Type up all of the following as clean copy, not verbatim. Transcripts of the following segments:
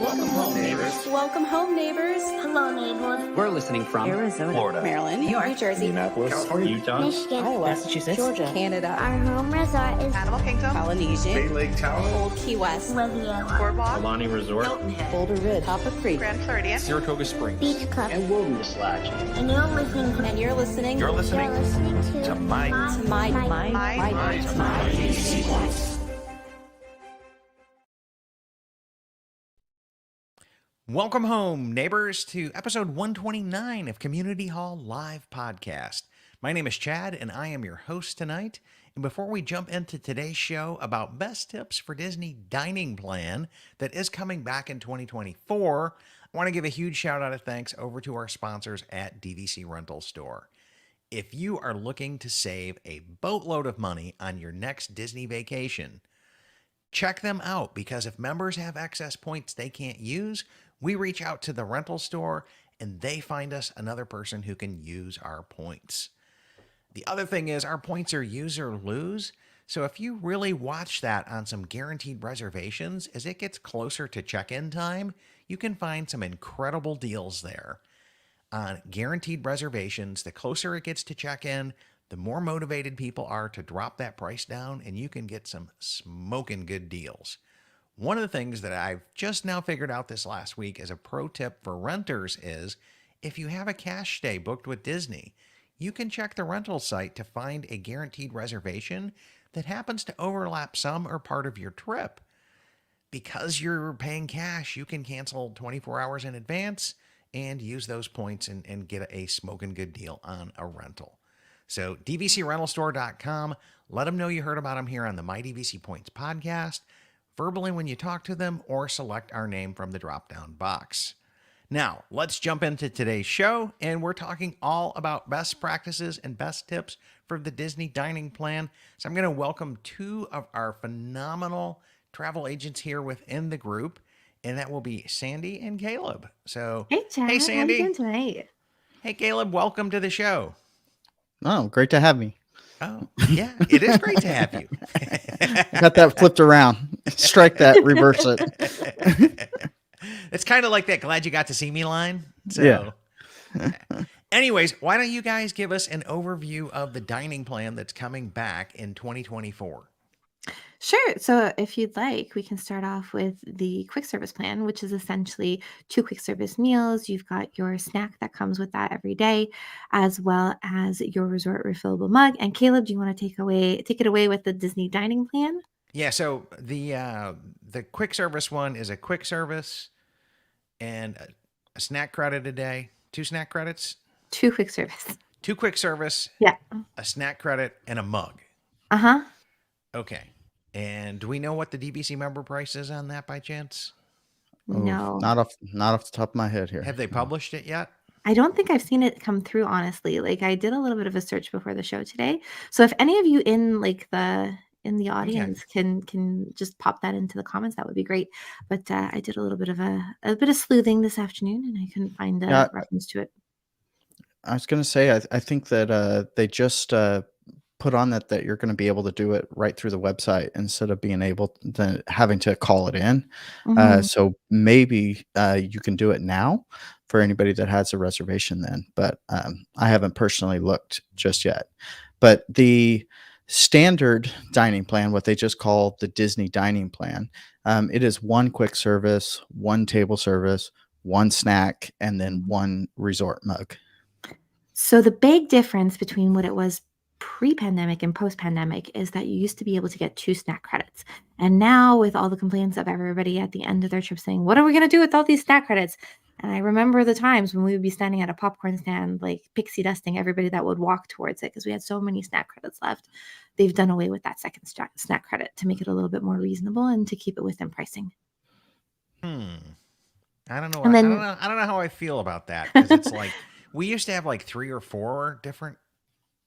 Welcome home, neighbors. Welcome home, neighbors. Hello, neighbors. We're listening from Arizona, Florida, Maryland, New York, New Jersey, Indianapolis, California, Utah, Michigan, Iowa, Massachusetts, Georgia, Canada, our home resort is Animal Kingdom, Polynesian, Bay Lake Tower, Old Key West, Riviera, Boardwalk, Alani Resort, Hilton Head, Boulder Ridge, Copper Creek, Grand Floridian, Saratoga Springs, Beach Club, and Wilderness Lodge. and you're listening to You're listening to my Welcome home, neighbors, to episode 129 of Community Hall Live Podcast. My name is Chad, and I am your host tonight. And before we jump into today's show about best tips for Disney dining plan that is coming back in 2024, I want to give a huge shout out of thanks over to our sponsors at DVC Rental Store. If you are looking to save a boatload of money on your next Disney vacation, check them out, because if members have excess points they can't use, we reach out to the rental store and they find us another person who can use our points. The other thing is our points are use or lose. So if you really watch that on some guaranteed reservations, as it gets closer to check-in time, you can find some incredible deals there. On guaranteed reservations, the closer it gets to check-in, the more motivated people are to drop that price down, and you can get some smoking good deals. One of the things that I've just now figured out this last week as a pro tip for renters is if you have a cash stay booked with Disney, you can check the rental site to find a guaranteed reservation that happens to overlap some or part of your trip. Because you're paying cash, you can cancel 24 hours in advance and use those points and get a smoking good deal on a rental. So dvcrentalstore.com, let them know you heard about them here on the My DVC Points podcast, verbally when you talk to them, or select our name from the drop-down box. Now, let's jump into today's show, and we're talking all about best practices and best tips for the Disney dining plan. So I'm going to welcome two of our phenomenal travel agents here within the group, and that will be Sandy and Caleb. So, Hey, Chad. hey, Sandy. How you doing tonight? Hey, Caleb. Welcome to the show. Oh, great to have me. Oh, yeah, it is great to have you. Got that flipped around. Strike that, reverse it. It's kind of like that glad you got to see me line. So, Yeah. Anyways, why don't you guys give us an overview of the dining plan that's coming back in 2024? Sure. So, if you'd like, we can start off with the quick service plan, which is essentially 2 quick service meals. You've got your snack that comes with that every day, as well as your resort refillable mug. And Caleb, do you want to take it away with the Disney dining plan? Yeah, so the quick service one is a quick service and a snack credit a day, 2 snack credits, 2 quick service. 2 quick service, Yeah. a snack credit, and a mug. Uh-huh. Okay. And do we know what the DBC member price is on that by chance? No. Not off the top of my head here. Have they published it yet? I don't think I've seen it come through, honestly. Like, I did a little bit of a search before the show today. So if any of you in the audience can just pop that into the comments, that would be great. But I did a little bit of sleuthing this afternoon, and I couldn't find a reference to it. I was going to say, I think that they just put on that you're going to be able to do it right through the website instead of being able to having to call it in. Mhm. So maybe you can do it now for anybody that has a reservation then. But I haven't personally looked just yet. But the standard dining plan, what they just call the Disney dining plan, it is 1 quick service, 1 table service, 1 snack, and then 1 resort mug. So the big difference between what it was pre-pandemic and post-pandemic is that you used to be able to get 2 snack credits. And now, with all the complaints of everybody at the end of their trip saying, what are we going to do with all these snack credits? And I remember the times when we would be standing at a popcorn stand, like pixie dusting everybody that would walk towards it because we had so many snack credits left. They've done away with that second snack credit to make it a little bit more reasonable and to keep it within pricing. I don't know. And then- I don't know how I feel about that, because it's like we used to have like 3 or 4 different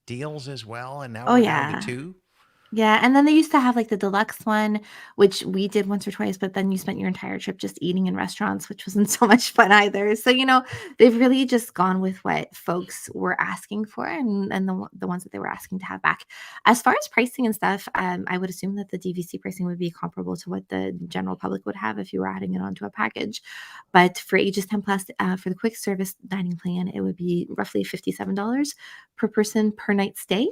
deals as well, and now we're down to 2. Yeah, and then they used to have, like, the deluxe one, which we did once or twice, but then you spent your entire trip just eating in restaurants, which wasn't so much fun either. So, they've really just gone with what folks were asking for and the ones that they were asking to have back. As far as pricing and stuff, I would assume that the DVC pricing would be comparable to what the general public would have if you were adding it onto a package. But for ages 10 plus, for the quick service dining plan, it would be roughly $57 per person per night stay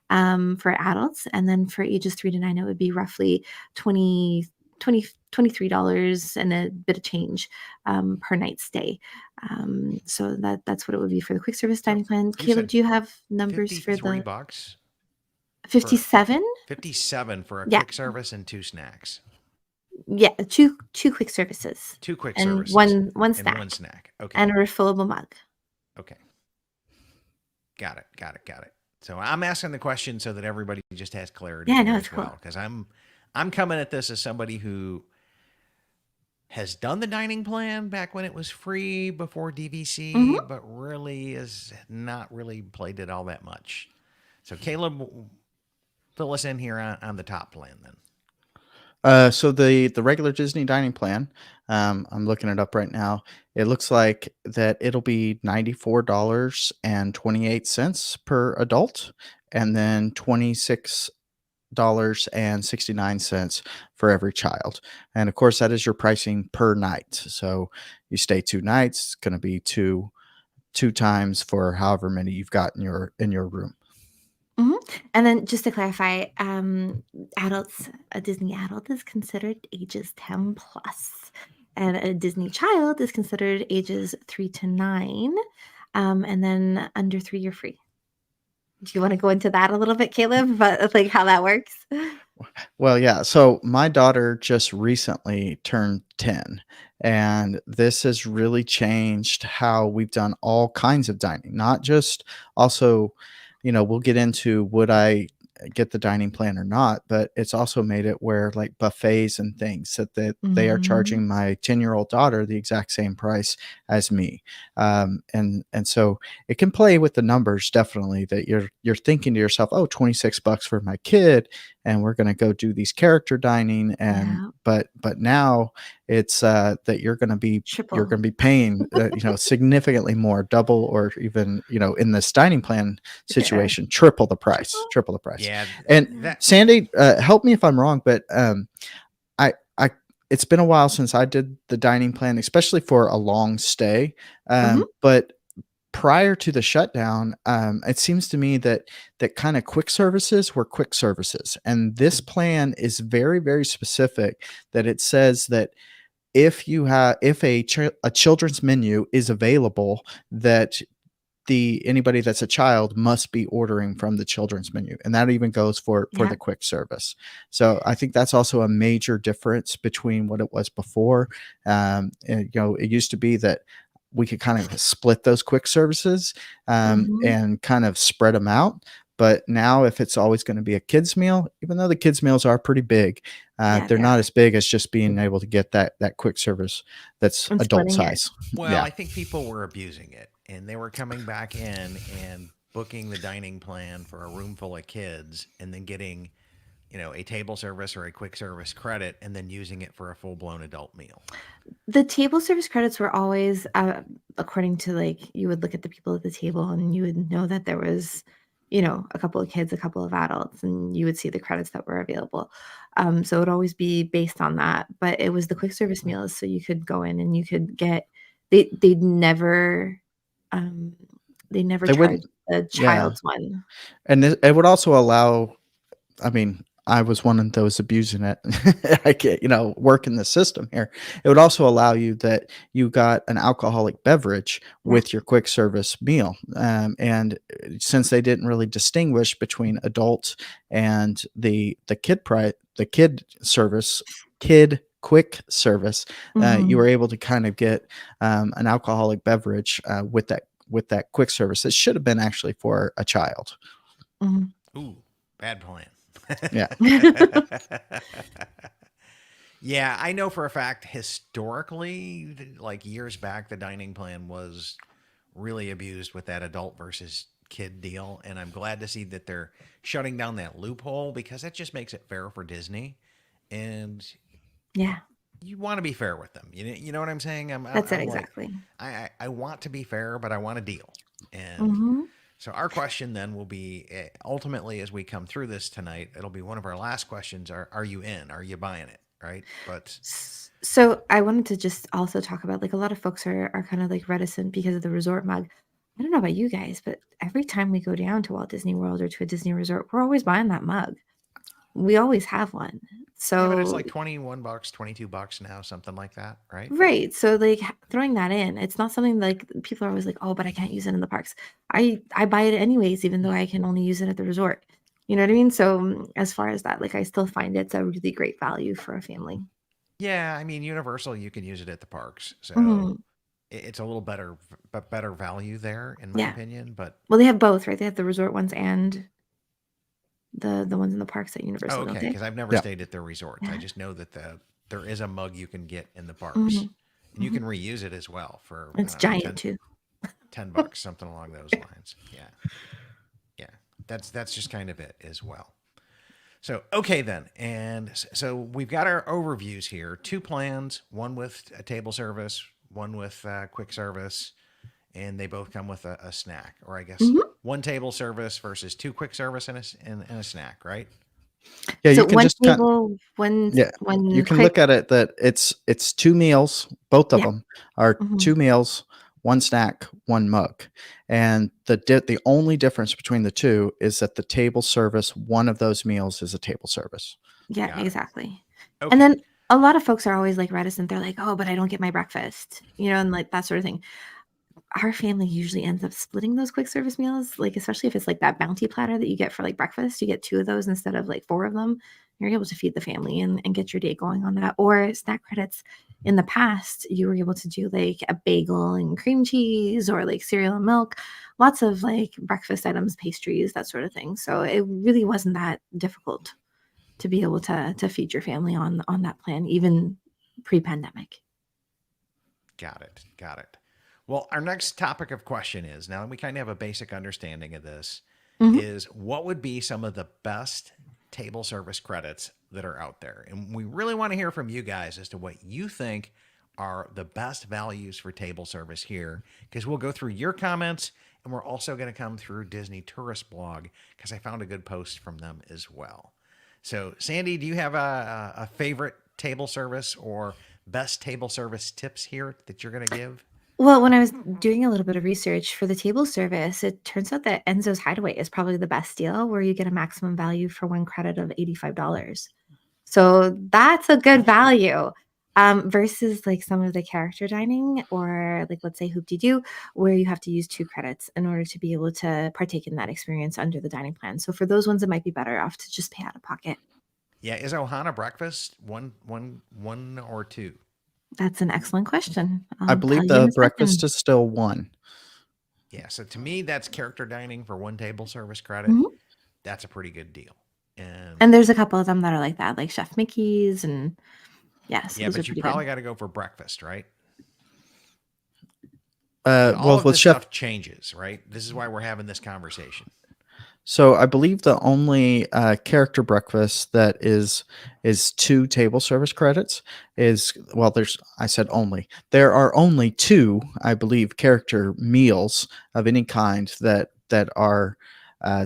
for adults. And then for ages 3 to 9, it would be roughly 23 dollars and a bit of change per night stay. So that's what it would be for the quick service So dining plan. you Caleb, said do you have numbers for 53 the bucks for 57? 57 for a Yeah. quick service and 2 snacks. Yeah, two quick services 2 quick and services one and snack 1 snack. Okay. and a refillable mug. Okay. Got it. So I'm asking the question so that everybody just has clarity Yeah, here no, as it's cool. well, because I'm coming at this as somebody who has done the dining plan back when it was free before DVC, Mhm. but really is not really played it all that much. So Caleb, fill us in here on the top plan then. So the regular Disney dining plan, I'm looking it up right now. It looks like that it'll be $94.28 per adult, and then $26.69 for every child. And of course, that is your pricing per night. So you stay 2 nights, it's going to be two times for however many you've got in your room. Mhm. And then just to clarify, adults, a Disney adult is considered ages 10 plus, and a Disney child is considered ages 3 to 9, and then under 3, you're free. Do you want to go into that a little bit, Caleb? But like how that works? Well, yeah. So my daughter just recently turned 10, and this has really changed how we've done all kinds of dining, not just also, we'll get into would I get the dining plan or not, but it's also made it where like buffets and things that they are Mhm. charging my 10-year-old daughter the exact same price as me. And so it can play with the numbers definitely that you're thinking to yourself, oh, 26 bucks for my kid and we're going to go do these character dining and Yeah, but now it's that you're triple. going to be paying significantly more, double, or even in this dining plan Yeah. situation, triple the price, Triple? triple the price. Yeah, And Yeah. that Sandy, help me if I'm wrong, but I it's been a while since I did the dining plan, especially for a long stay. Mhm. But prior to the shutdown, it seems to me that kind of quick services were quick services, and this plan is very, very specific. That it says that if a children's menu is available, that the anybody that's a child must be ordering from the children's menu, and that even goes for Yeah. the quick service. So I think that's also a major difference between what it was before. And, it used to be that we could kind of split those quick services, Mhm. and kind of spread them out. But now, if it's always going to be a kids meal, even though the kids meals are pretty big, Yeah, they're they are. not as big as just being able to get that quick service that's I'm adult splitting it. size. Well, Yeah. I think people were abusing it and they were coming back in and booking the dining plan for a room full of kids and then getting, a table service or a quick service credit and then using it for a full blown adult meal. The table service credits were always, according to like you would look at the people at the table and you would know that there was, a couple of kids, a couple of adults, and you would see the credits that were available. So it would always be based on that. But it was the quick service meals, so you could go in and you could get. They never, um, they never They charged wouldn't. the Yeah. child's one. And it would also allow, I mean, I was one of those abusing it. I get, working the system here. It would also allow you that you got an alcoholic beverage Yeah. with your quick service meal. And since they didn't really distinguish between adult and the kid quick service, you were Mhm. able to kind of get an alcoholic beverage with that quick service. It should have been actually for a child. Mhm. Ooh, bad plan. Yeah. Yeah, I know for a fact historically, like years back, the dining plan was really abused with that adult versus kid deal, and I'm glad to see that they're shutting down that loophole because that just makes it fair for Disney, and Yeah, you want to be fair with them. You know what I'm saying? that's it I'm like, exactly. I want to be fair, but I want a deal. And Hmm. so our question then will be ultimately as we come through this tonight, it'll be one of our last questions: Are you in? Are you buying it? Right? But So I wanted to just also talk about, like, a lot of folks are kind of like reticent because of the resort mug. I don't know about you guys, but every time we go down to Walt Disney World or to a Disney resort, we're always buying that mug. We always have one. yeah, but it's So like $21, $22 now, something like that, right? right. So like throwing that in, it's not something like people are always like, oh, but I can't use it in the parks. I buy it anyways, even though I can only use it at the resort. You know what I mean? So as far as that, like I still find it's a really great value for a family. Yeah, I mean Universal, you can use it at the parks, so Mhm. it's a little better value there, in my Yeah. opinion. But Well, they have both, right? They have the resort ones and the ones in the parks at oh, Universal, don't okay, they? because I've never Yeah. stayed at the resorts. I Yeah. just know that there is a mug you can get in the parks, Mhm. and you Mhm. can reuse it as well for I It's don't know giant too. $10, something along those lines. Yeah, yeah, that's just kind of it as well. So okay then, and so we've got our overviews here. Two plans, one with a table service, one with quick service, and they both come with a snack, or I guess Mhm. one table service versus two quick service and a snack, right? Yeah, So you can one just kind table, yeah, you one can quick. look at it that it's 2 meals, both of Yeah. them are Mhm. 2 meals, 1 snack, 1 mug, and the only difference between the 2 is that the table service, one of those meals is a table service. Yeah, Got it. exactly. And Okay. then a lot of folks are always like reticent. They're like, "Oh, but I don't get my breakfast," and like that sort of thing. Our family usually ends up splitting those quick service meals, like, especially if it's like that bounty platter that you get for like breakfast. You get 2 of those instead of like 4 of them. You're able to feed the family and get your day going on that. Or snack credits. In the past, you were able to do like a bagel and cream cheese or like cereal and milk, lots of like breakfast items, pastries, that sort of thing. So it really wasn't that difficult to be able to feed your family on that plan, even pre-pandemic. Got it. Got it. Well, our next topic of question is now that we kind of have a basic understanding of this, Mhm. is what would be some of the best table service credits that are out there? And we really want to hear from you guys as to what you think are the best values for table service here, because we'll go through your comments and we're also going to come through Disney Tourist Blog because I found a good post from them as well. So, Sandy, do you have a favorite table service or best table service tips here that you're going to give? Well, when I was doing a little bit of research for the table service, it turns out that Enzo's Hideaway is probably the best deal where you get a maximum value for 1 credit of $85. So that's a good value, versus, like, some of the character dining or, like, let's say Hoop-Dee-Doo, where you have to use 2 credits in order to be able to partake in that experience under the dining plan. So for those ones, it might be better off to just pay out of pocket. Yeah, is Ohana breakfast one or two? That's an excellent question. I I'll tell believe you in the a breakfast second. is still 1. Yeah, so to me, that's character dining for one table service credit. Mhm. That's a pretty good deal. And And there's a couple of them that are like that, like Chef Mickey's and yeah, so yeah, those are but you pretty good. probably got to go for breakfast, right? But all Well, of with this chef stuff changes, right? This is why we're having this conversation. so I believe the only, character breakfast that is 2 table service credits is well, there's I said only. There are only 2, I believe, character meals of any kind that are,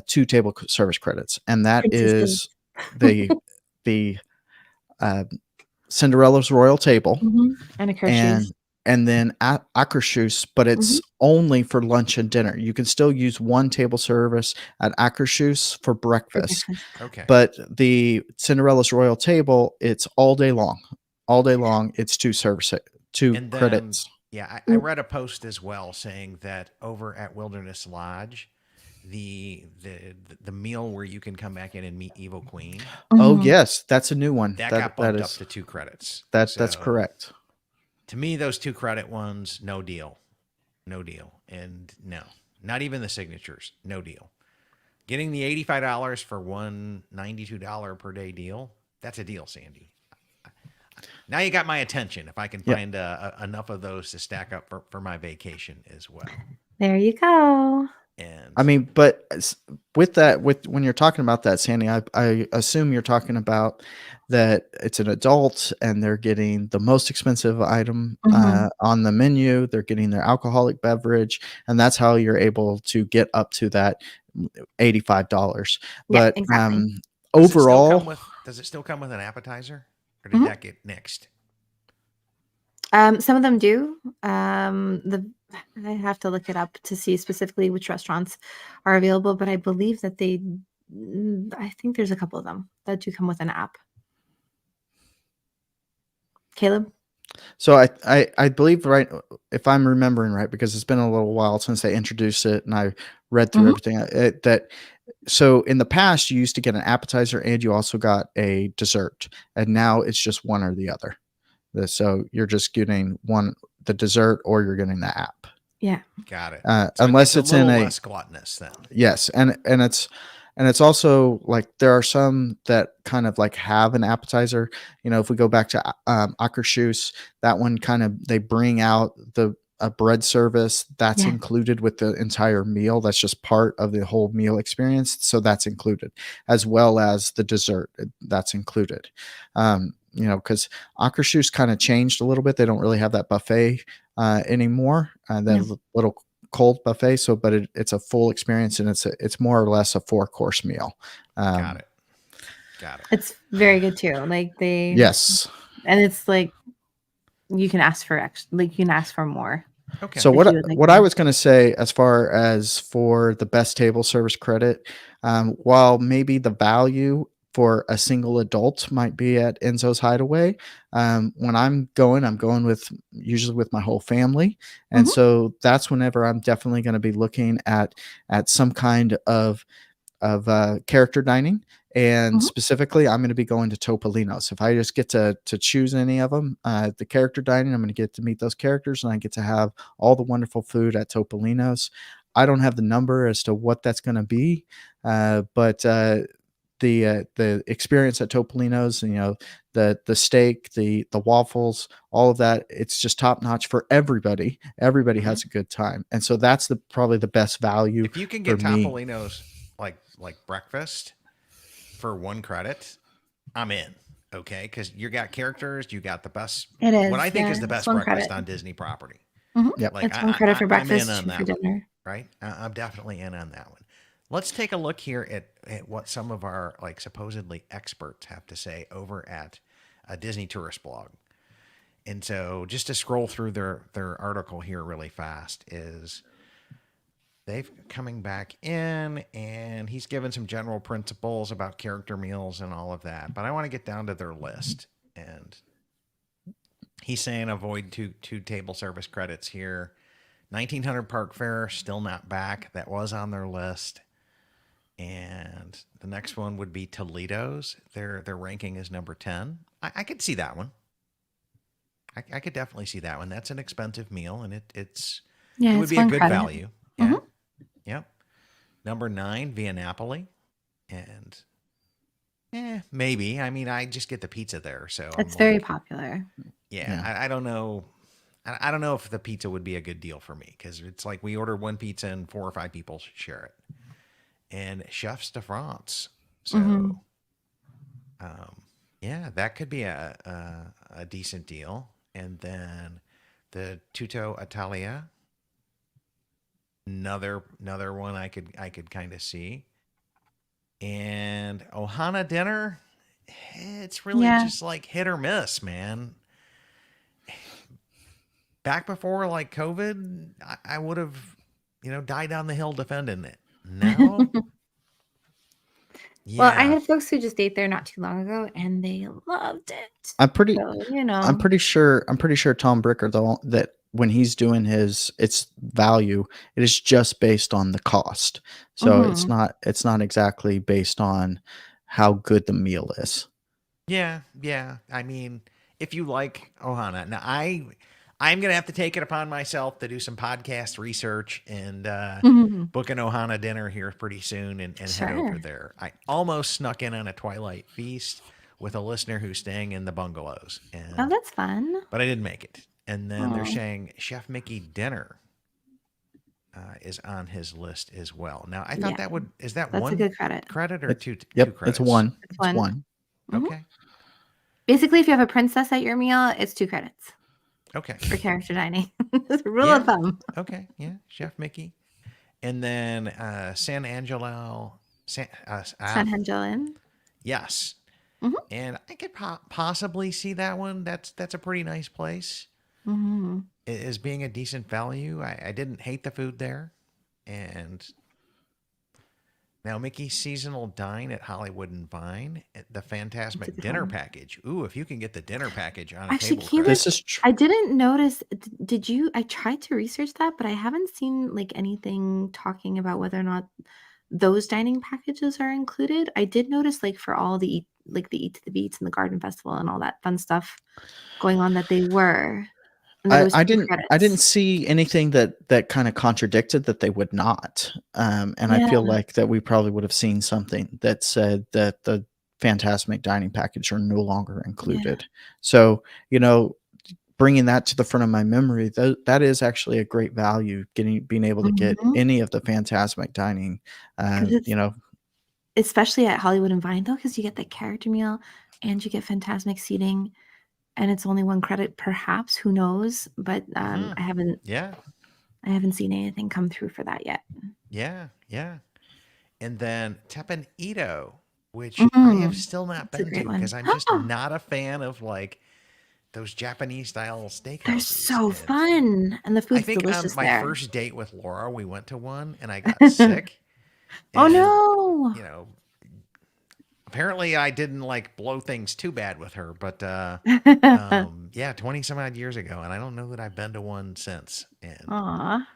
2 service credits, and that Princesses. is the the, uh, Cinderella's Royal Table Mhm, and a Hershey's. and then Akershus, but Mhm. it's only for lunch and dinner. You can still use 1 table service at Akershus for For breakfast, breakfast. Okay. but the Cinderella's Royal Table, it's all day long. All day long, it's 2 And then, credits. yeah, I Mm, read a post as well saying that over at Wilderness Lodge, the meal where you can come back in and meet Evil Queen, Oh, mhm. yes, that's a new one. that got That bumped up is to 2 credits. that's So correct. to me, those 2 credit ones, no deal. No deal. And no, not even the signatures, no deal. Getting the $85 for one $92 per day deal, that's a deal, Sandy. Now you got my attention if I can Yep. find enough of those to stack up for my vacation as well. There you go. And I mean, but with that, with when you're talking about that, Sandy, I assume you're talking about that it's an adult and they're getting the most expensive item Mhm. on the menu. They're getting their alcoholic beverage, and that's how you're able to get up to that $85. Yeah, But exactly. overall, does it still come with an appetizer, or did Mhm. that get nixed? Some of them do. I have to look it up to see specifically which restaurants are available, but I believe that I think there's a couple of them that do come with an app. Caleb? so I believe right, if I'm remembering right, because it's been a little while since they introduced it, and I read through Mhm. everything that. So in the past, you used to get an appetizer and you also got a dessert, and now it's just one or the other. So you're just getting the dessert, or you're getting the app. Yeah. Got it. So Unless it's it's a in little a less gluttonous then. yes, and it's also like there are some that kind of like have an appetizer. If we go back to Akershus, that one kind of they bring out a bread service that's Yeah. included with the entire meal. That's just part of the whole meal experience. So that's included, as well as the dessert that's included. Because Akershus kind of changed a little bit. They don't really have that buffet anymore. That No. little cold buffet. So, but it's a full experience, and it's more or less a 4-course meal. Got it. It's very good too. Yes. And it's like you can ask for you can ask for more. Okay. So If you would like what I more. was going to say, as far as for the best table service credit, while maybe the value for a single adult might be at Enzo's Hideaway, when I'm going usually with my whole family, and Mhm. so that's whenever I'm definitely going to be looking at some kind of character dining. And Mhm. specifically, I'm going to be going to Topolino's. If I just get to choose any of them, the character dining, I'm going to get to meet those characters, and I get to have all the wonderful food at Topolino's. I don't have the number as to what that's going to be, but the experience at Topolino's, the steak, the waffles, all of that, it's just top notch for everybody. Everybody has a good time, and so that's probably the best value If you can for get me. Topolino's like breakfast for 1 credit, I'm in. Okay, because you got characters, you got the best. It What is. I think Yeah. is the It's best 1 breakfast credit. on Disney property. Mhm. Yep. Like It's 1 credit for I'm in breakfast, on 2 for that one, dinner. right? I'm definitely in on that one. Let's take a look here at what some of our like supposedly experts have to say over at a Disney tourist blog. And so just to scroll through their article here really fast is they've coming back in, and he's given some general principles about character meals and all of that. But I want to get down to their list, and he's saying avoid two table service credits here. 1900 Park Fair still not back. That was on their list. And the next one would be Toledo's. Their ranking is number 10. I could see that one. I could definitely see that one. That's an expensive meal, and it Yeah, would it's be a 1 good credit. value. Yeah. Mhm. Yep. Number 9, Via Napoli. And maybe. I mean, I just get the pizza there, so It's I'm very like, popular. yeah. I don't know. I don't know if the pizza would be a good deal for me, because it's like we order one pizza and 4 or 5 people should share it. And Chefs de France. So, Mhm. yeah, that could be a decent deal. And then the Tutto Italia, another one I could kind of see. And Ohana dinner, it's really Yeah. just like hit or miss, man. Back before like COVID, I would have, died on the hill defending it. Now, Well, I yeah. had folks who just ate there not too long ago, and they loved it. I'm pretty So, I'm pretty sure Tom Bricker, though, that when he's doing its value, it is just based on the cost. So Mhm. it's not exactly based on how good the meal is. Yeah. I mean, if you like Ohana, now I'm gonna have to take it upon myself to do some podcast research and Mhm. book an Ohana dinner here pretty soon and head over Sure. there. I almost snuck in on a Twilight feast with a listener who's staying in the bungalows, Oh, that's fun. but I didn't make it. And then they're Oh. saying Chef Mickey dinner. is on his list as well. Now, I thought Yeah, is that that's a one good credit. credit or It's, two yep, credits? it's one. It's It's one. one. Mhm. Okay. Basically, if you have a princess at your meal, it's 2 credits Okay. for character dining. It's a rule Yeah. of thumb. Okay. Yeah. Chef Mickey. And then San Angelo. San Hengilin. Yes. Mhm. And I could possibly see that one. That's a pretty nice place. Mhm. As being a decent value. I didn't hate the food there. And now Mickey's seasonal dine at Hollywood and Vine, the That's a Fantasmic good dinner one. package. Ooh, if you can get the dinner package on a Actually, table can you credit. This is true. I didn't notice did you I tried to research that, but I haven't seen, like, anything talking about whether or not those dining packages are included. I did notice, like, for all the Eat to the Beats and the Garden Festival and all that fun stuff going on that they were, and that it was I 2 didn't credits. see anything that kind of contradicted that they would not. And I feel Yeah, like that we probably would have seen something that said that the Fantasmic dining package are no longer yeah. included. So, bringing that to the front of my memory, that is actually a great value, being able to get Mhm. any of the Fantasmic dining, 'Cause it's you know, especially at Hollywood and Vine, though, because you get the character meal and you get Fantasmic seating, and it's only 1 credit perhaps, who knows? But, Hmm. Yeah. I haven't seen anything come through for that yet. Yeah. Yeah. And then Teppan Edo, which I have Mhm. still not That's a been great to because one. I'm just not a fan of like those Japanese style They're steakhouses. so And fun, and the I food's think delicious my there. first date with Laura, we went to one and I got sick. Oh, And, no. you know, apparently I didn't like blow things too bad with her, but yeah, 20 some odd years ago. And I don't know that I've been to one since. And, Aw.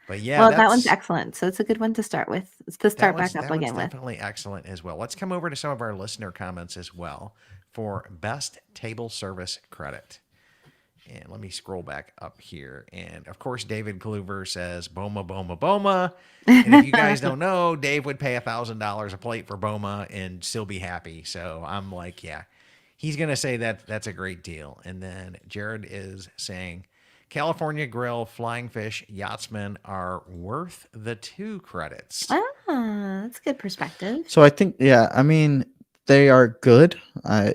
but yeah, Well, that one's excellent, so it's a good one to start with to start back up that one's again with. definitely excellent as well. Let's come over to some of our listener comments as well for best table service credit. And let me scroll back up here. And of course, David Kluver says Boma, Boma, Boma. And if you guys don't know, Dave would pay $1,000 a plate for Boma and still be happy. So I'm like, yeah, he's going to say that that's a great deal. And then Jared is saying California Grill, Flying Fish, Yachtsman are worth the 2 credits. That's a good perspective. so I think, yeah, I mean, they are good. I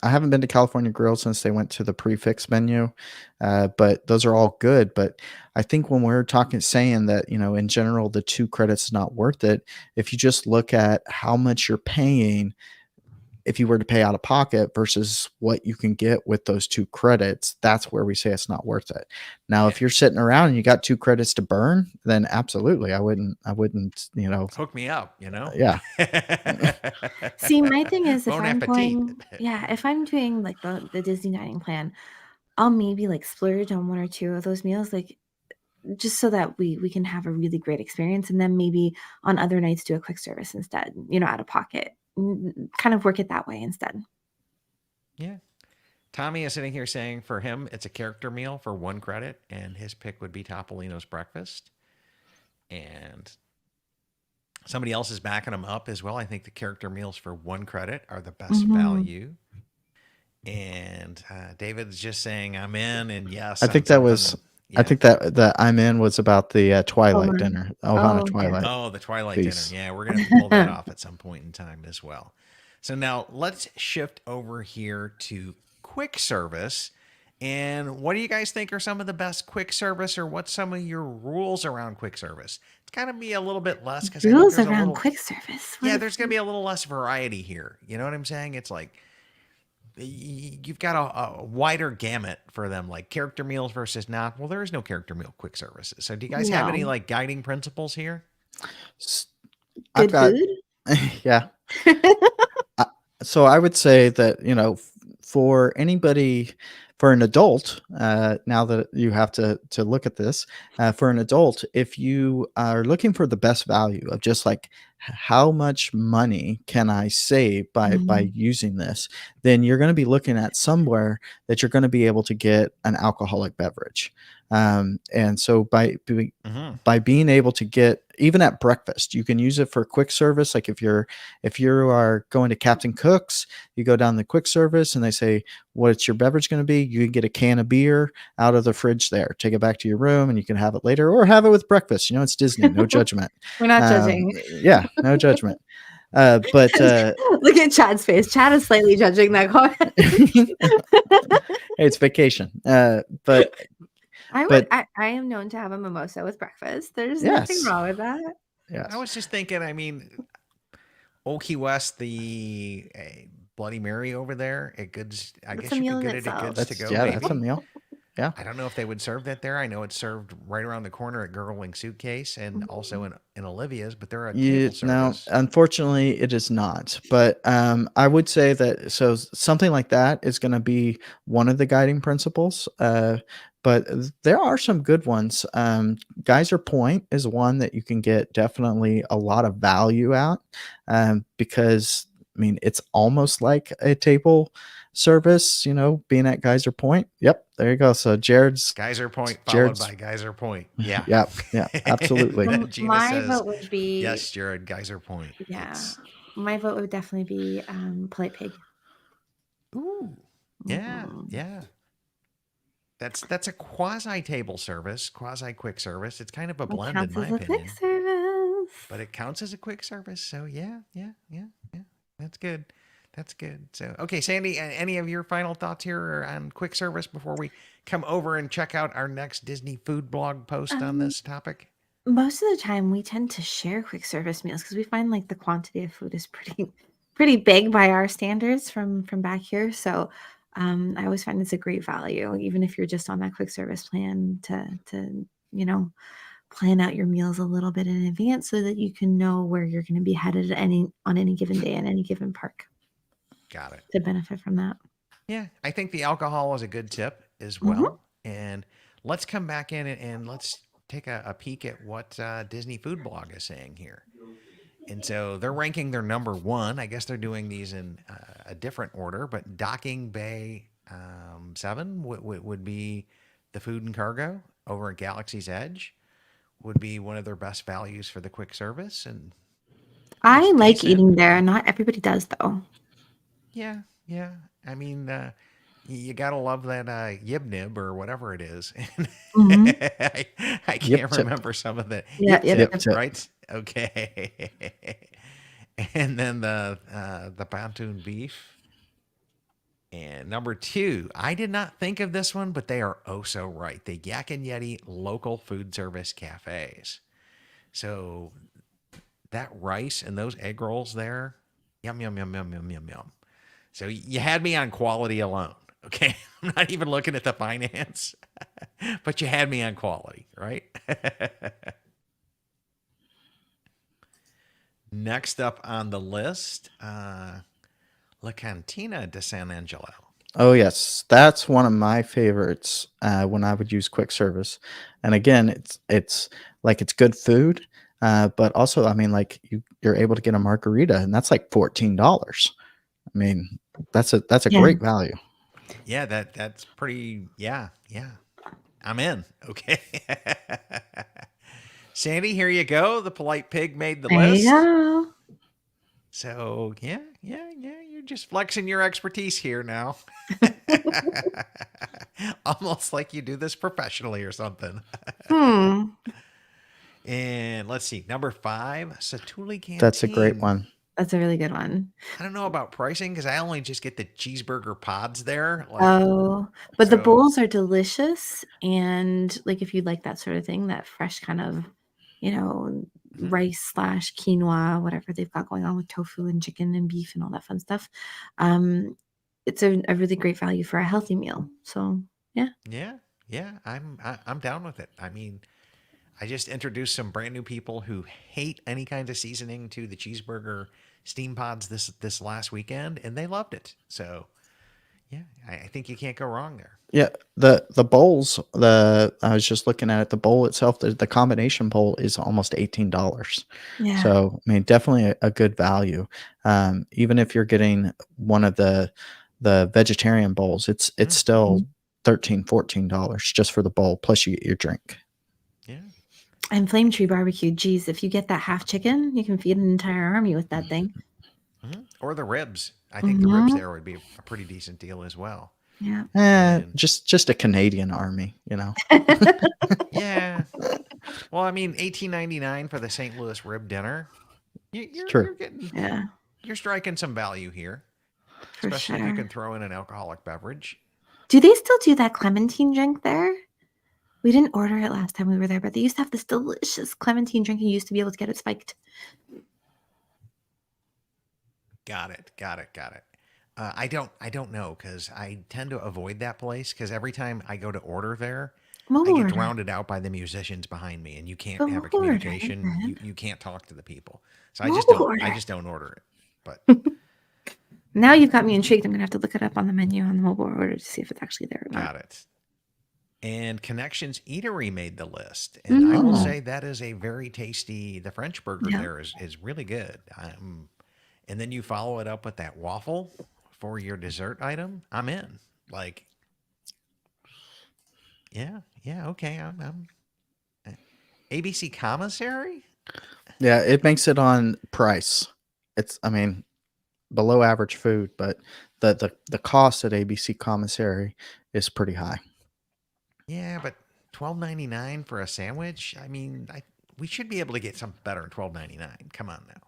haven't been to California Grill since they went to the prefix menu, but those are all good. But I think when we're saying that, in general, the 2 credits is not worth it. If you just look at how much you're paying, if you were to pay out of pocket versus what you can get with those 2 credits, that's where we say it's not worth it. Now, Yeah. if you're sitting around and you got 2 credits to burn, then absolutely, I wouldn't, Hook me up, yeah. See, my thing is Bon appetit. if I'm doing, like, the Disney dining plan, I'll maybe, like, splurge on 1 or 2 of those meals, like, just so that we can have a really great experience, and then maybe on other nights do a quick service instead, out of pocket. Kind of work it that way instead. Yeah. Tommy is sitting here saying for him, it's a character meal for 1 credit, and his pick would be Topolino's breakfast. And somebody else is backing him up as well. I think the character meals for 1 credit are the best Mhm. value. And David's just saying, I'm in. And yes, I think that was. I yeah. think that the I'm in was about the Twilight Ohana. dinner. Ohana Oh, yeah. Twilight. Oh, the Twilight Peace. dinner. Yeah, we're going to have to pull that off at some point in time as well. So now let's shift over here to quick service. And what do you guys think are some of the best quick service, or what's some of your rules around quick service? It's going to be a little bit less because I think Rules there's a around little, quick service. yeah, What there's going to be a little less variety here. You know what I'm saying? It's like you've got a wider gamut for them, like character meals versus not. Well, there is no character meal quick services. So do you guys have any No. like guiding principles here? I've Good got, food? yeah. So I would say that, for anybody, for an adult, now that you have to look at this, for an adult, if you are looking for the best value of just like how much money can I save by Mhm. using this, then you're going to be looking at somewhere that you're going to be able to get an alcoholic beverage. And so Mm-hmm. by being able to get, even at breakfast, you can use it for quick service. Like if you are going to Captain Cook's, you go down the quick service and they say, what's your beverage going to be? You can get a can of beer out of the fridge there, take it back to your room, and you can have it later or have it with breakfast. It's Disney, no judgment. We're not judging. Yeah, no judgment. But Look at Chad's face. Chad is slightly judging that comment. hey, it's vacation. But I am known to have a mimosa with breakfast. There's nothing Yes. wrong with that. yes, I was just thinking, Old Key West, the Bloody Mary over there at Goods. I That's guess a you meal could in get it at itself. Goods that's to go. yeah, maybe. that's a meal. I don't know if they would serve that there. I know it's served right around the corner at Gurgling Suitcase and also in Olivia's, but they're a table No, service. unfortunately, it is not. But I would say that something like that is going to be one of the guiding principles. But there are some good ones. Geyser Point is one that you can get definitely a lot of value out, because it's almost like a table service. Being at Geyser Point. Yep, there you go. So Jared's Geyser Point followed Jared's by Geyser Point. Yeah. yeah, absolutely. And then Gina My says, vote would be yes, Jared, Geyser Point. Yeah. It's- My vote would definitely be Polite Pig. Ooh. Yeah. Mhm. Yeah. That's a quasi table service, quasi quick service. It's kind of a It blend, in counts my as a opinion. quick service. But it counts as a quick service. So yeah. That's good. That's good. So, okay, Sandy, any of your final thoughts here on quick service before we come over and check out our next Disney food blog post on this topic? Most of the time, we tend to share quick service meals because we find like the quantity of food is pretty big by our standards from back here. So I always find it's a great value, even if you're just on that quick service plan to plan out your meals a little bit in advance so that you can know where you're going to be headed on any given day in any given park Got it. to benefit from that. Yeah, I think the alcohol is a good tip as well. And let's come back in and let's take a peek at what Disney Food Blog is saying here. And so they're ranking their number one. I guess they're doing these in a different order, but Docking Bay 7 would be the food and cargo over at Galaxy's Edge. Would be one of their best values for the quick service. And I it's like decent. eating there. Not everybody does though. Yeah. You gotta love that yib nib or whatever it is. Mhm. I can't Yip tip. remember some of the Yeah, yip yip tip, tip. right? Okay. And then the pontoon beef. And number 2, I did not think of this one, but they are oh so right. The Yak and Yeti local food service cafes. So that rice and those egg rolls there, yum, yum, yum, yum, yum, yum, yum. So you had me on quality alone. Okay. I'm not even looking at the finance, but you had me on quality, right? Next up on the list, La Cantina de San Angelo. Oh yes, that's one of my favorites when I would use quick service. And again, it's like it's good food, but also like you're able to get a margarita, and that's like $14. That's a Yeah. great value. Yeah, that's pretty. Yeah. I'm in. Okay. Sandy, here you go. The Polite Pig made the There list. you go. So yeah. You're just flexing your expertise here now. Almost like you do this professionally or something. And let's see, number 5, Satuli Canteen. That's a great one. That's a really good one. I don't know about pricing because I only just get the cheeseburger pods there. Oh, but the so- bowls are delicious. And like if you like that sort of thing, that fresh kind of, rice / quinoa, whatever they've got going on with tofu and chicken and beef and all that fun stuff. It's a really great value for a healthy meal. So yeah. I'm down with it. I just introduced some brand new people who hate any kind of seasoning to the cheeseburger steam pods this last weekend, and they loved it. So yeah, I think you can't go wrong there. Yeah, the bowls. I was just looking at it. The bowl itself, the combination bowl is almost $18. Yeah. So definitely a good value. Even if you're getting one of the vegetarian bowls, it's still $13-14 just for the bowl, plus you get your drink. Yeah. And Flame Tree Barbecue, geez, if you get that half chicken, you can feed an entire army with that thing. Or the ribs. I think the ribs Mhm. there would be a pretty decent deal as well. Yeah. And- Just a Canadian army, you know. Yeah. Well, I mean, $18.99 for the St. Louis rib dinner. True. You're getting, Yeah, you're striking some value here, for especially sure. if you can throw in an alcoholic beverage. Do they still do that clementine drink there? We didn't order it last time we were there, but they used to have this delicious clementine drink. You used to be able to get it spiked. Got it. I don't know because I tend to avoid that place because every time I go to order there, I We'll get order. drowned out by the musicians behind me, and you can't But have a we'll order it, communication. man. You can't talk to the people, so We'll I order just don't order it. But Now you've got me intrigued. I'm gonna have to look it up on the menu on the mobile order to see if it's actually there or not. got it. And Connections Eatery made the list, and I will Mhm. say that is a very tasty. The French burger Yeah. there is really good. And then you follow it up with that waffle for your dessert item. I'm in. Like, yeah, okay. I'm ABC Commissary. Yeah, it makes it on price. It's, I mean, below average food, but the cost at ABC Commissary is pretty high. Yeah, but $12.99 for a sandwich. I mean, we should be able to get something better than $12.99. Come on now.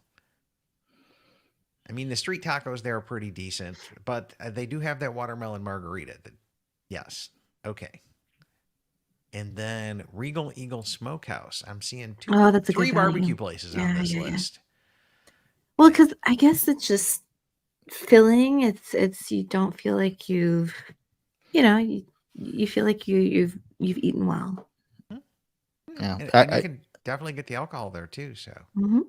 I mean, the street tacos there are pretty decent, but they do have that watermelon margarita. Yes, okay. And then Regal Eagle Smokehouse. I'm seeing Oh, that's a good three value. barbecue places on Yeah, this yeah, yeah. list. Well, because I guess it's just filling. It's you don't feel like you've, you feel like you've eaten well. Yeah, And you can definitely get the alcohol there too. So Mm-hmm.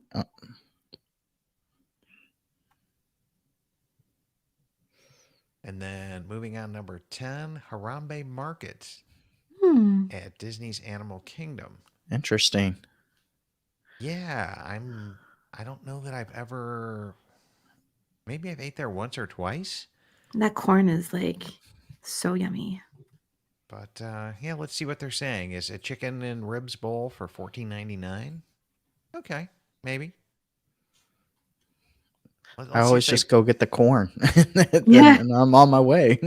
and then moving on, number 10, Harambe Market Hmm. at Disney's Animal Kingdom. interesting. Yeah, I don't know that I've ever. Maybe I've ate there once or twice. That corn is like so yummy. But yeah, let's see what they're saying. Is a chicken and ribs bowl for $14.99? Okay, maybe. Let's I see if always they- just go get the corn, Yeah. and I'm on my way.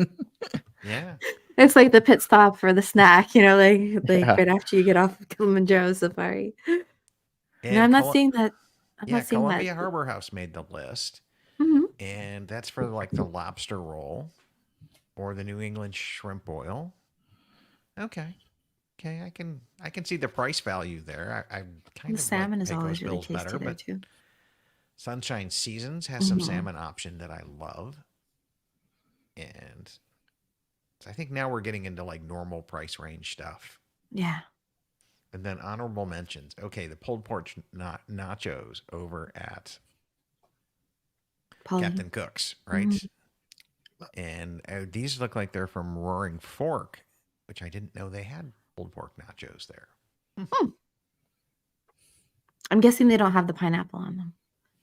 Yeah. It's like the pit stop for the snack, like Yeah. right after you get off of Kilimanjaro Safari. And And I'm not seeing that. I'm yeah, not seeing Columbia that. Harbor House made the list, Mhm. and that's for like the lobster roll or the New England shrimp boil. Okay, I can see the price value there. I kind The of salmon like is always Pecos really Bills tasty better, there but too. Sunshine Seasons has some Mhm. salmon option that I love, and so I think now we're getting into like normal price range stuff. Yeah. And then honorable mentions. Okay, the pulled pork nachos over at Pauline. Captain Cook's, right? And these look like they're from Roaring Fork, which I didn't know they had pulled pork nachos there. I'm guessing they don't have the pineapple on them.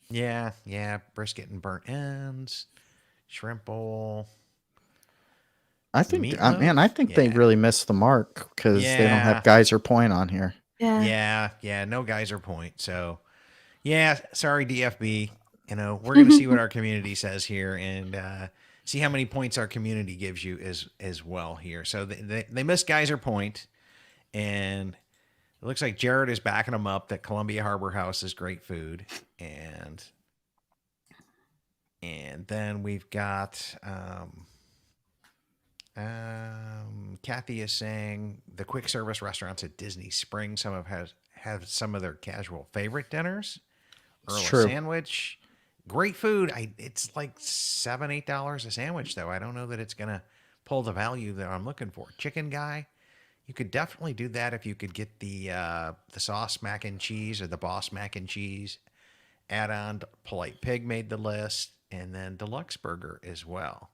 Yeah, brisket and burnt ends, shrimp bowl. I think, Meatloaf? I think they Yeah. really missed the mark because they don't Yeah. have Geyser Point on here. Yeah. Yeah, no Geyser Point. So, yeah, sorry, DFB. We're going to see what our community says here and see how many points our community gives you as well here. So they missed Geyser Point, and it looks like Jared is backing them up that Columbia Harbor House is great food, and then we've got Kathy is saying the quick service restaurants at Disney Springs have some of their casual favorite dinners. Earl of true. Sandwich, great food. It's like $7-8 a sandwich though. I don't know that it's gonna pull the value that I'm looking for. Chicken Guy, you could definitely do that if you could get the sauce mac and cheese or the Boss mac and cheese. Add-on Polite Pig made the list, and then Deluxe Burger as well.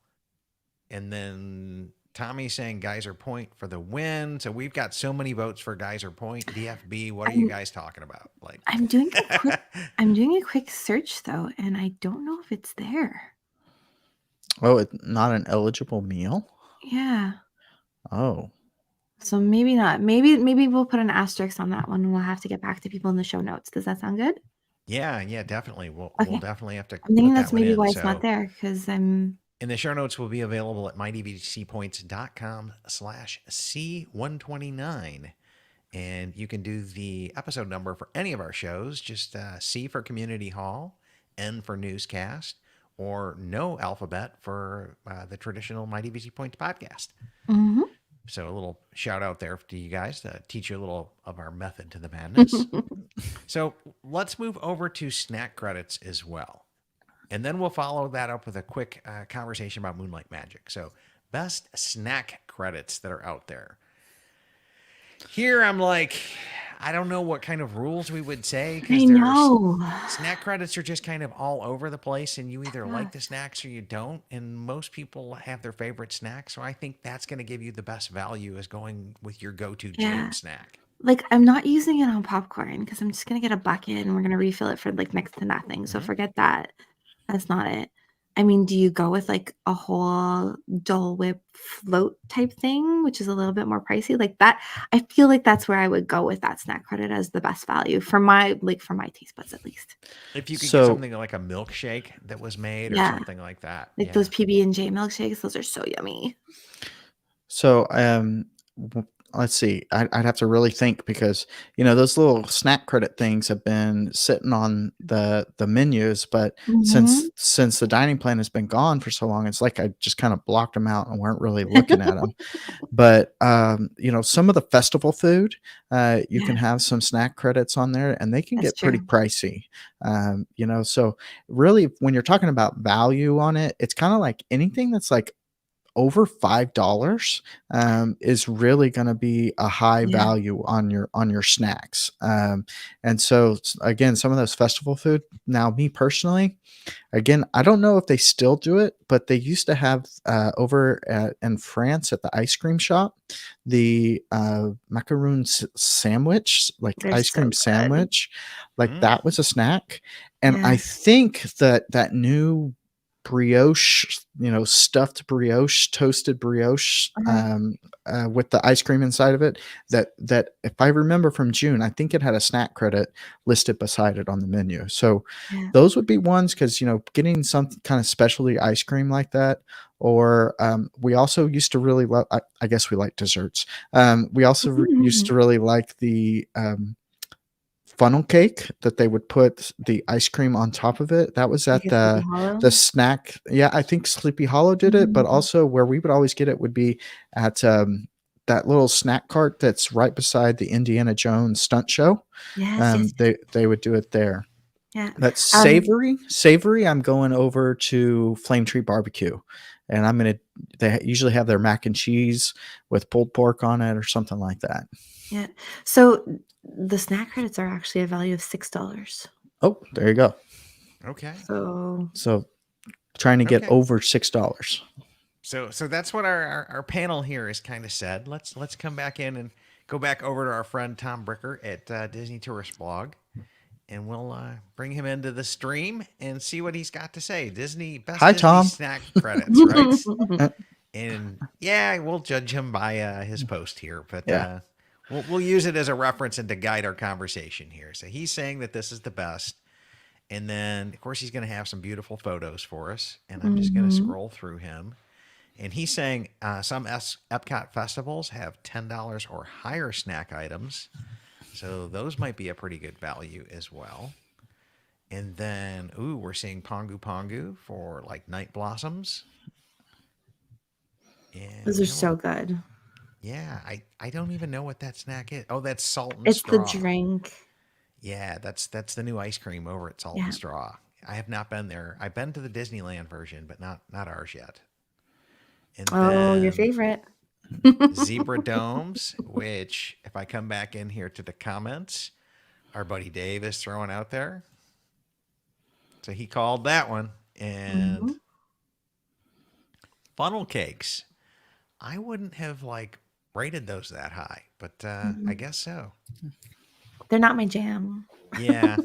And then Tommy's saying Geyser Point for the win. So we've got so many votes for Geyser Point. DFB, what are you guys talking about? Like, I'm doing a quick search though, and I don't know if it's there. Oh, it's not an eligible meal? Yeah. Oh, So maybe not. Maybe we'll put an asterisk on that one, and we'll have to get back to people in the show notes. Does that sound good? Yeah, definitely. We'll Okay. definitely have to I'm thinking put that that's one maybe in. why it's not So, there because I'm. and the show notes will be available at mydvdcpoints.com/C129. And you can do the episode number for any of our shows. Just C for Community Hall, N for Newscast, or no alphabet for the traditional Mighty VC Points podcast. Mhm. So a little shout out there to you guys to teach you a little of our method to the madness. So let's move over to snack credits as well. And then we'll follow that up with a quick conversation about Moonlight Magic. So best snack credits that are out there. Here I'm like, I don't know what kind of rules we would say I because there's know. snack credits are just kind of all over the place, and you either like the Yes. snacks or you don't. And most people have their favorite snack, so I think that's going to give you the best value is going with your go-to Yeah. jam snack. Like, I'm not using it on popcorn because I'm just gonna get a bucket and we're gonna refill it for like next to nothing. So Mhm. forget that. That's not it. I mean, do you go with like a whole Dole Whip float type thing, which is a little bit more pricey? Like that, I feel like that's where I would go with that snack credit as the best value for my taste buds at least. If you could get so something like a milkshake that was made or Yeah. something like that. Like Yeah. those PB&J milkshakes, those are so yummy. So, let's see. I'd have to really think because those little snack credit things have been sitting on the menus, but Mhm. since the dining plan has been gone for so long, it's like I just kind of blocked them out and weren't really looking at them. But some of the festival food, you can Yeah, have some snack credits on there, and they can that's get pretty true. pricey. So really, when you're talking about value on it, it's kind of like anything that's like over $5 is really going to be a high Yeah. value on your snacks. And so again, some of those festival food. Now, me personally, again, I don't know if they still do it, but they used to have in France at the ice cream shop the macaroon sandwich, like They're ice so cream good. sandwich, like Mm. that was a snack. And I Yeah. think that new brioche, stuffed brioche, toasted brioche, Uh-huh. with the ice cream inside of it. That if I remember from June, I think it had a snack credit listed beside it on the menu. So Yeah. those would be ones because getting some kind of specialty ice cream like that. Or we also used to really love. I guess we like desserts. We also used to really like the funnel cake that they would put the ice cream on top of it. That was Like at a Sleepy the Hollow? snack. Yeah, I think Sleepy Hollow did it, but Mhm. also where we would always get it would be at that little snack cart that's right beside the Indiana Jones stunt show. Yes, yes, yes. They would do it there. Yeah. But Um, savory, I'm going over to Flame Tree Barbecue, and they usually have their mac and cheese with pulled pork on it or something like that. yeah. So the snack credits are actually a value of $6. Oh, there you go. Okay. So So trying to get Okay. over $6. So that's what our panel here has kind of said. Let's come back in and go back over to our friend Tom Bricker at Disney Tourist Blog, and we'll bring him into the stream and see what he's got to say. Best Hi, Disney Tom. snack credits, right? And yeah, we'll judge him by his post here, but Yeah. we'll use it as a reference and to guide our conversation here. So he's saying that this is the best. And then, of course, he's going to have some beautiful photos for us. And I'm just going to Mhm. scroll through him. And he's saying some Epcot festivals have $10 or higher snack items. So those might be a pretty good value as well. And then, we're seeing Pongu Pongu for like Night Blossoms. And Those are so good. Yeah, I don't even know what that snack is. Oh, that's Salt and It's the Straw. drink. Yeah, that's the new ice cream over at Salt Yeah. and Straw. I have not been there. I've been to the Disneyland version, but not ours yet. And Oh, your then favorite. Zebra Domes, which if I come back in here to the comments, our buddy Dave is throwing out there. So he called that one. And Mhm. funnel cakes. I wouldn't have rated those that high, but I Mhm. guess so. They're not my jam. Yeah.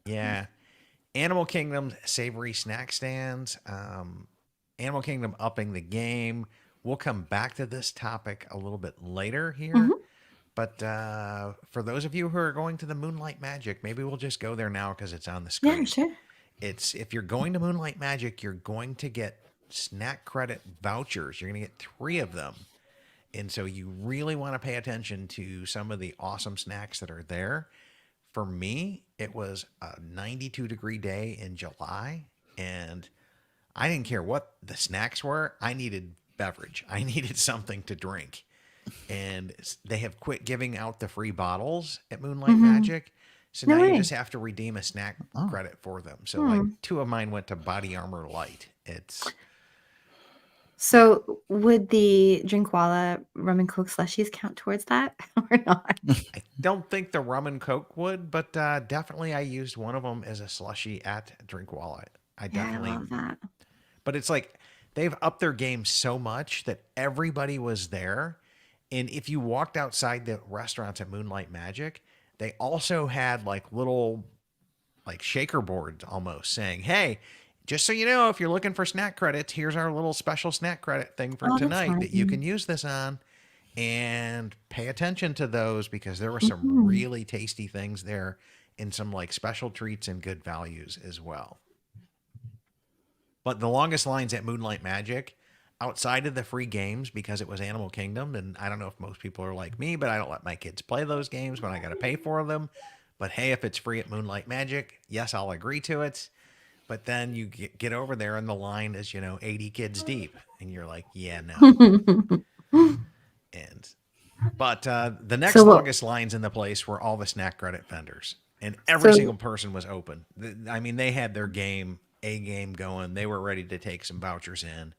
Yeah. Animal Kingdom savory snack stands. Animal Kingdom upping the game We'll come back to this topic a little bit later here. Mhm. But for those of you who are going to the Moonlight Magic, maybe we'll just go there now because it's on the Yeah, screen. sure. It's if you're going to Moonlight Magic, you're going to get snack credit vouchers. You're going to get 3 of them. And so you really want to pay attention to some of the awesome snacks that are there. For me, it was a 92-degree day in July, and I didn't care what the snacks were. I needed beverage. I needed something to drink. And they have quit giving out the free bottles at Moonlight Magic. So No now you way. just have to redeem a snack credit for them. So Hmm. like 2 of mine went to Body Armor Light. So would the Drinkwalla rum and Coke slushies count towards that or not? I don't think the rum and Coke would, but definitely I used one of them as a slushie at Drinkwalla. I Yeah, I definitely, love that. but it's like they've upped their game so much that everybody was there. And if you walked outside the restaurants at Moonlight Magic, they also had like little like shaker boards almost saying, hey, just so you know, if you're looking for snack credits, here's our little special snack credit thing for Oh, that's tonight that you fun. can use this on. And pay attention to those because there were some Mhm. really tasty things there and some like special treats and good values as well. But the longest lines at Moonlight Magic, outside of the free games, because it was Animal Kingdom, and I don't know if most people are like me, but I don't let my kids play those games when I got to pay for them. But hey, if it's free at Moonlight Magic, yes, I'll agree to it. But then you get over there and the line is, 80 kids deep. And you're like, yeah, no. But the next So what- longest lines in the place were all the snack credit vendors. And every So- single person was open. I mean, they had their game going. They were ready to take some vouchers in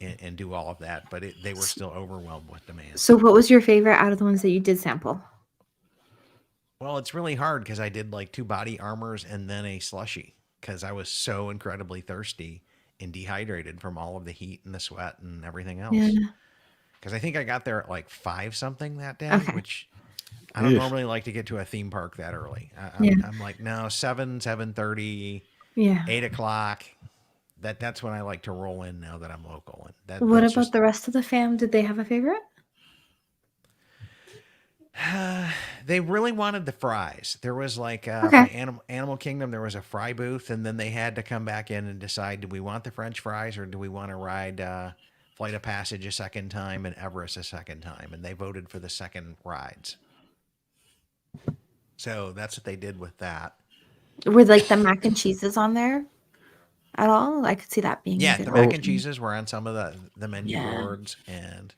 and do all of that. But they were still overwhelmed with demand. So what was your favorite out of the ones that you did sample? Well, it's really hard because I did like 2 body armors and then a slushie because I was so incredibly thirsty and dehydrated from all of the heat and the sweat and everything else. Yeah. Because I think I got there at like 5 something that day, Okay. which I don't Eesh. normally like to get to a theme park that early. Yeah. I'm like, no, 7:30, Yeah. 8 o'clock. That's when I like to roll in now that I'm local. And What that's about just- the rest of the fam? Did they have a favorite? They really wanted the fries. There was like Okay. for Animal Kingdom, there was a fry booth, and then they had to come back in and decide: do we want the French fries or do we want to ride Flight of Passage a second time and Everest a second time? And they voted for the second rides. So that's what they did with that. Were like the mac and cheeses on there at all? I could see that being a Yeah, good the mac option. and cheeses were on some of the menu Yeah. boards, and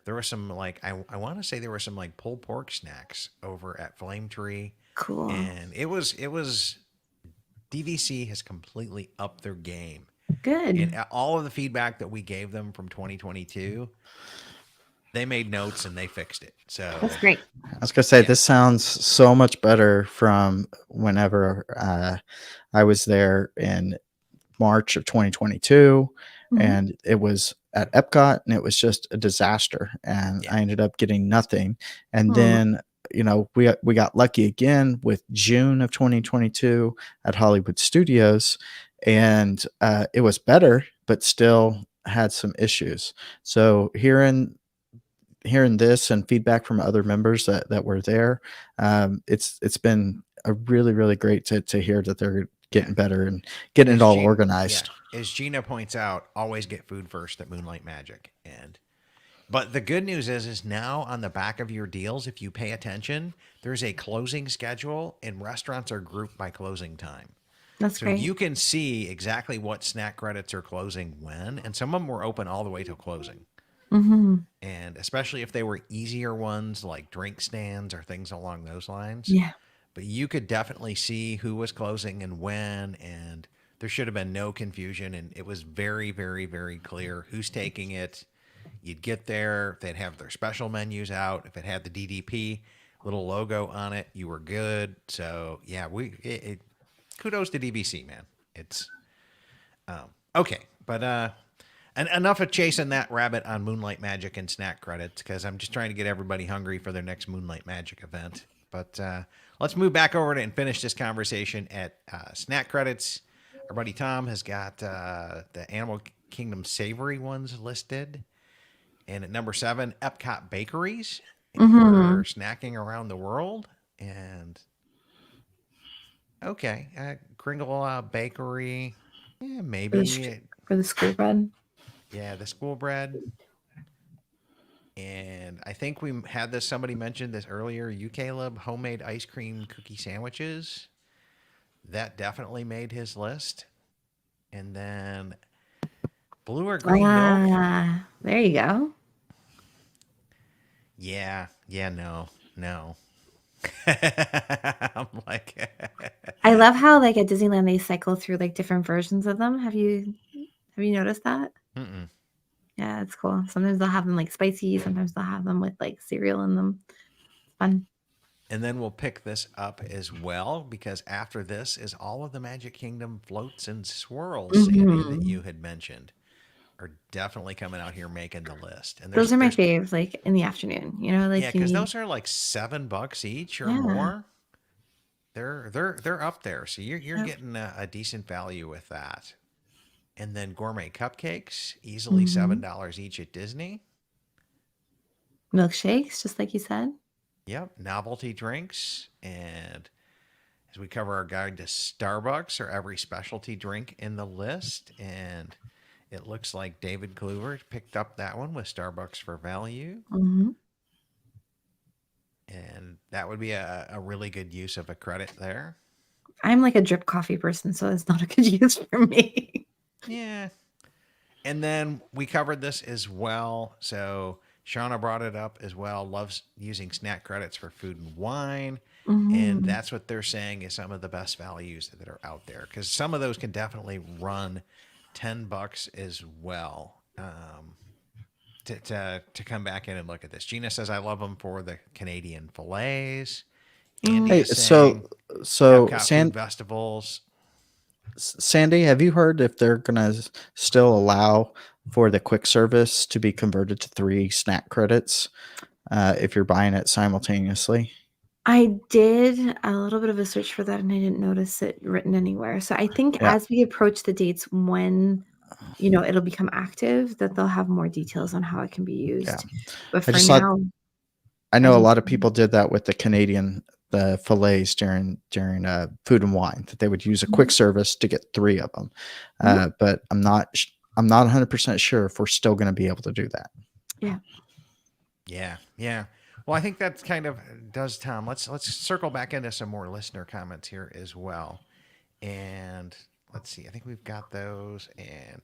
there were some like I want to say there were some like pulled pork snacks over at Flame Tree, Cool. and it was DVC has completely upped their game, Good. and all of the feedback that we gave them from 2022, they made notes and they fixed it. So That's great. I was gonna say Yeah. this sounds so much better from whenever I was there in March of 2022, Mhm. and it was at Epcot, and it was just a disaster, and Yeah. I ended up getting nothing. And Aw. then we got lucky again with June of 2022 at Hollywood Studios, and it was better, but still had some issues. So hearing this and feedback from other members that were there, it's been a really great to hear that they're getting better and getting it all organized. Yeah. As Gina points out, always get food first at Moonlight Magic. But the good news is now on the back of your deals, if you pay attention, there's a closing schedule, and restaurants are grouped by closing time. That's So great. you can see exactly what snack credits are closing when, and some of them were open all the way till closing. Mm-hmm. And especially if they were easier ones like drink stands or things along those lines. Yeah. But you could definitely see who was closing and when, and there should have been no confusion. And it was very clear who's taking it. You'd get there, they'd have their special menus out. If it had the DDP little logo on it, you were good. So yeah, kudos to DVC, man. It's okay, but and enough of chasing that rabbit on Moonlight Magic and snack credits, because I'm just trying to get everybody hungry for their next Moonlight Magic event. But let's move back over to and finish this conversation at snack credits. Our buddy Tom has got the Animal Kingdom savory ones listed. And at number 7, Epcot Bakeries Mhm. for snacking around the world. And okay, Kringle Bakery. Yeah, For the, maybe. for the school bread. Yeah, the school bread. And I think we had this, somebody mentioned this earlier, Caleb homemade ice cream cookie sandwiches. That definitely made his list. And then blue or green milk. There you go. Yeah, no. I'm like, I love how like at Disneyland they cycle through like different versions of them. Have you noticed that? mm-mm. Yeah, it's cool. Sometimes they'll have them like spicy, sometimes they'll have them with like cereal in them. It's fun. And then we'll pick this up as well because after this is all of the Magic Kingdom floats and swirls, Sandy, that Mhm. you had mentioned are definitely coming out here making the list. And Those are my faves, like in the afternoon. You know, yeah, like you because need those are like $7 each or yeah. more. They're up there, so you're Yep. getting a decent value with that. And then gourmet cupcakes, easily Mhm. $7 each at Disney. Milkshakes, just like you said. Yep, novelty drinks, and as we cover our guide to Starbucks or every specialty drink in the list, and it looks like David Kluver picked up that one with Starbucks for value, hmm and that would be a really good use of a credit there. I'm like a drip coffee person, so it's not a good use for me. Yeah, and then we covered this as well. So Shauna brought it up as well. Loves using snack credits for food and wine. And Mhm. that's what they're saying is some of the best values that are out there. Because some of those can definitely run $10 as well. To come back in and look at this. Gina says, I love them for the Canadian fillets. Andy Hey, is saying Epcot food festivals. Sandy, have you heard if they're gonna still allow for the quick service to be converted to 3 snack credits if you're buying it simultaneously? I did a little bit of a search for that and I didn't notice it written anywhere. So I think Yeah, as we approach the dates when it'll become active, that they'll have more details on how it can be yeah. used. But I for just thought now, I I know a think lot of people did that with the fillets during food and wine that they would use a quick Mhm. service to get 3 of them. Mhm. But I'm not 100% sure if we're still going to be able to do that. Yeah. Yeah. Well, I think that's kind of does Tom. Let's circle back into some more listener comments here as well. And let's see. I think we've got those. And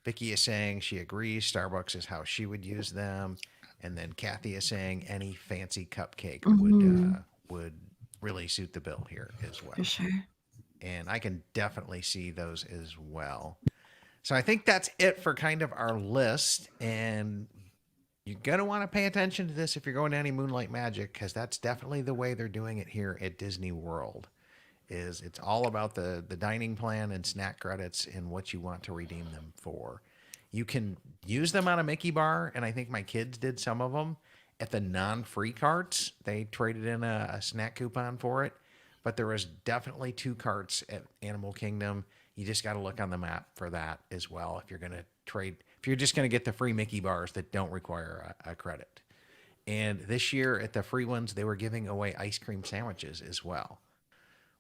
Vicky is saying she agrees. Starbucks is how she would use them. And then Kathy is saying any fancy cupcake Mhm. would really suit the bill here as For well. sure. And I can definitely see those as well. So I think that's it for kind of our list. And you're going to want to pay attention to this if you're going to any Moonlight Magic, because that's definitely the way they're doing it here at Disney World. Is it's all about the dining plan and snack credits and what you want to redeem them for. You can use them on a Mickey bar, and I think my kids did some of them at the non-free carts. They traded in a snack coupon for it, but there was definitely 2 carts at Animal Kingdom. You just got to look on the map for that as well if you're going to trade. If you're just going to get the free Mickey bars that don't require a credit. And this year at the free ones, they were giving away ice cream sandwiches as well,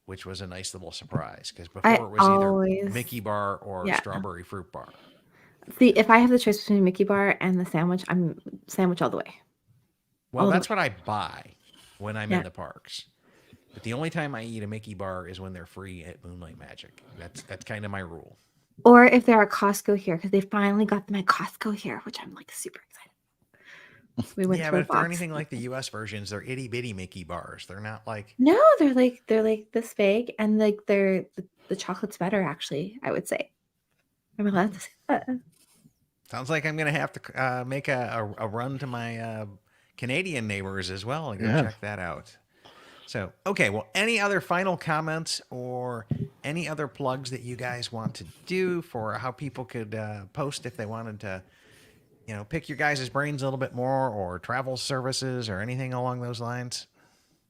which was a nice little surprise because before I it was either always Mickey bar or yeah. strawberry fruit bar. See, if I have the choice between Mickey bar and the sandwich, I'm sandwich all the way. Well, All the way. that's what I buy when I'm Yeah. in the parks. But the only time I eat a Mickey bar is when they're free at Moonlight Magic. That's kind of my rule. Or if they're at Costco here, because they finally got them at Costco here, which I'm like super excited. So we went Yeah, to but a if they're box. anything like the US versions, they're itty bitty Mickey bars. They're not like No, they're like this big, and like the chocolate's better actually. I would say. I'm allowed to say that. sounds like I'm gonna have to make a run to my Canadian neighbors as well and go Yeah. check that out. So, okay, well, any other final comments or any other plugs that you guys want to do for how people could post if they wanted to, pick your guys' brains a little bit more or travel services or anything along those lines?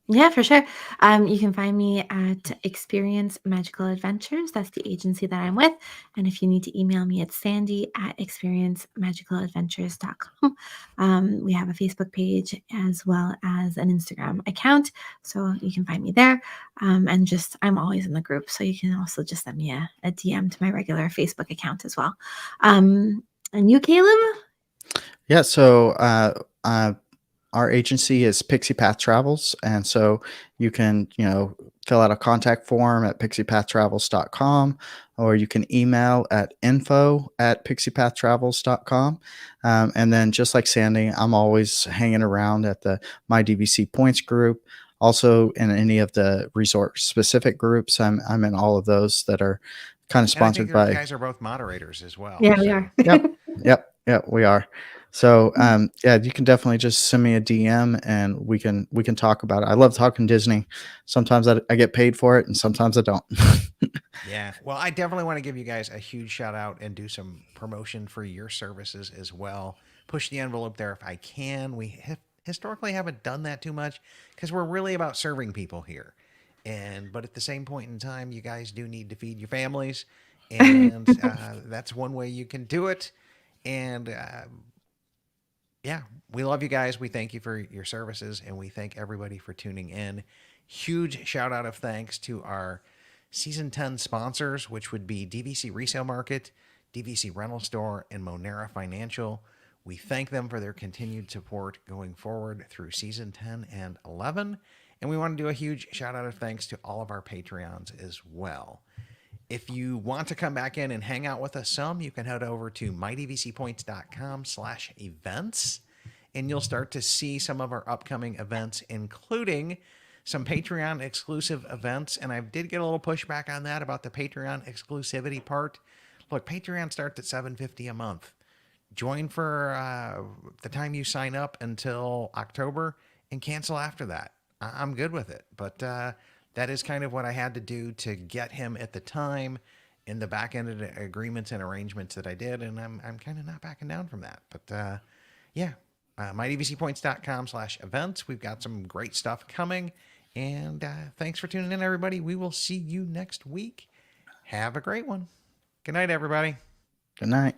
Yeah, for sure. You can find me at Experience Magical Adventures. That's the agency that I'm with. And if you need to email me, it's sandy@experiencemagicaladventures.com. We have a Facebook page as well as an Instagram account. So you can find me there. And just, I'm always in the group. So you can also just send me a DM to my regular Facebook account as well. And you, Caleb? Yeah. So our agency is Pixie Path Travels. And so you can, fill out a contact form at pixiepathtravels.com, or you can email at info@pixiepathtravels.com. And then just like Sandy, I'm always hanging around at the My DVC Points group. Also in any of the resort specific groups, I'm in all of those that are kind of And I think sponsored you by. guys are both moderators as well. Yeah, we So are. Yep, we are. So, yeah, you can definitely just send me a DM and we can talk about it. I love talking Disney. Sometimes I get paid for it, and sometimes I don't. yeah, well, I definitely want to give you guys a huge shout out and do some promotion for your services as well. Push the envelope there if I can. Historically haven't done that too much because we're really about serving people here. But at the same point in time, you guys do need to feed your families, and that's one way you can do it. And yeah, we love you guys. We thank you for your services, and we thank everybody for tuning in. Huge shout out of thanks to our season 10 sponsors, which would be DVC Resale Market, DVC Rental Store, and Monera Financial. We thank them for their continued support going forward through season 10 and 11. And we want to do a huge shout out of thanks to all of our Patreons as well. If you want to come back in and hang out with us some, you can head over to mydvcpoints.com/events, and you'll start to see some of our upcoming events, including some Patreon exclusive events. And I did get a little pushback on that about the Patreon exclusivity part. Look, Patreon starts at $7.50 a month. Join for the time you sign up until October and cancel after that. I'm good with it. But that is kind of what I had to do to get him at the time in the back end of the agreements and arrangements that I did. And I'm kind of not backing down from that. But yeah, mydvcpoints.com/events. We've got some great stuff coming. And thanks for tuning in, everybody. We will see you next week. Have a great one. Good night, everybody. Good night.